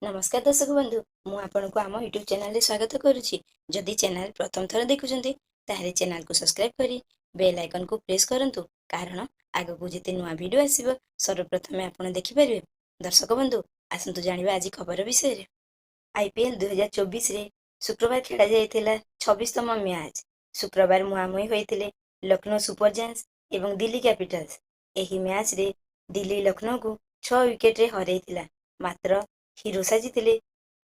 नमस्कार दर्शक बंधु मु आपण को आम यूट्यूब चैनल रे स्वागत करुच्ची। जदि चैनल प्रथम थर देखुछन्ते ताहेले चैनल को सब्सक्राइब करी बेल आइकन को प्रेस करंतु कारण आगो को जेते नुआ वीडियो आसीबो सर्वप्रथम आपण देखि परिबे। दर्शक बंधु आसंतु जानिबा आज खबर विषय रे। आईपीएल 2024 रे शुक्रवार खेला जायतिला 26तम मैच। शुक्रवार मुहांमुही होइतिले लखनऊ सुपर जायंट्स एवं दिल्ली कैपिटल्स। एही मैच रे दिल्ली लखनऊ को 6 विकेट रे हरैतिला। मात्र हिरो साजितिले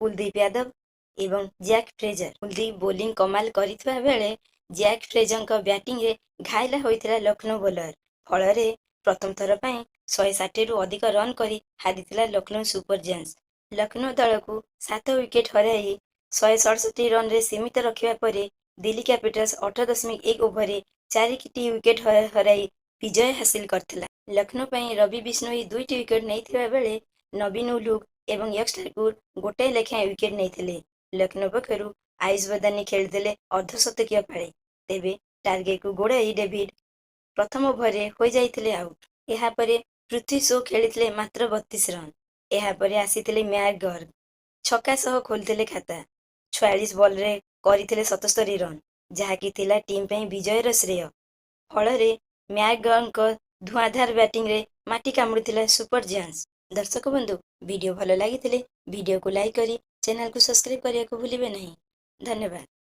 कुलदीप यादव एवं जैक फ्रेजर। कुलदीप बोलिंग कमाल करिଥିବା बेले जैक फ्रेजरଙ୍କ ବ୍ୟାଟିଂ ରେ ଘାଇଲା ହୋଇଥିଲା ଲକ୍ଷ୍ନୌ ବୋଲର। ଫଳରେ ପ୍ରଥମ ଥର ପାଇଁ 160 ରୁ ଅଧିକ ରନ୍ କରି ହାରିଥିଲା ଲକ୍ଷ୍ନୌ ସୁପର ଜାୟାଣ୍ଟସ୍। ଲକ୍ଷ୍ନୌ ଦଳକୁ 7 ୱିକେଟ୍ ହରାଇ 167 ରନ୍ରେ ସୀମିତ ରଖିବା ପରେ ଦିଲ୍ଲୀ କ୍ୟାପିଟାଲ୍ସ 18.1 ଓଭରରେ 4ଟି ୱିକେଟ୍ ହରାଇ ବିଜୟ ହାସିଲ କରିଥିଲା। ଲକ୍ଷ୍ନୌ ପାଇଁ ରବି ବିଷ୍ଣୋଇ 2ଟି ୱିକେଟ୍ ନେଇଥିବା ବେଳେ ନବୀନ ଉଲୁଘ ଏବଂ ୟଶଠାକୁର ଗୋଟାଏ ଲେଖାଏଁ ୱିକେଟ୍ ନେଇଥିଲେ। ଲକ୍ଷ୍ନୌ ପକ୍ଷରୁ ଆୟୁଷ ବଦାନି ଖେଳିଥିଲେ ଅର୍ଦ୍ଧଶତକୀୟ ପାଳି। ତେବେ ଟାର୍ଗେଟକୁ ଗୋଡ଼ାଇ ଡେଭିଡ୍ ପ୍ରଥମ ଓଭରରେ ହୋଇଯାଇଥିଲେ ଆଉଟ୍। ଏହାପରେ ପୃଥ୍ୱୀ ଶୋ ଖେଳିଥିଲେ ମାତ୍ର 32 ରନ୍। ଏହାପରେ ଆସିଥିଲେ ମ୍ୟାକଗର୍ଗ ଛକା ସହ ଖୋଲିଥିଲେ ଖାତା। 46 ବଲ୍ରେ କରିଥିଲେ 77 ରନ୍, ଯାହାକି ଥିଲା ଟିମ୍ ପାଇଁ ବିଜୟର ଶ୍ରେୟ। ଫଳରେ ମ୍ୟାକଗର୍ଗଙ୍କ ଧୂଆଁଧାର ବ୍ୟାଟିଂରେ ମାଟି କାମୁଡ଼ିଥିଲା ସୁପର ଜାୟାଣ୍ଟସ୍। ଦର୍ଶକ ବନ୍ଧୁ ଭିଡ଼ିଓ ଭଲ ଲାଗିଥିଲେ ଭିଡ଼ିଓକୁ ଲାଇକ୍ କରି ଚ୍ୟାନେଲକୁ ସବସ୍କ୍ରାଇବ୍ କରିବାକୁ ଭୁଲିବେ ନାହିଁ। ଧନ୍ୟବାଦ।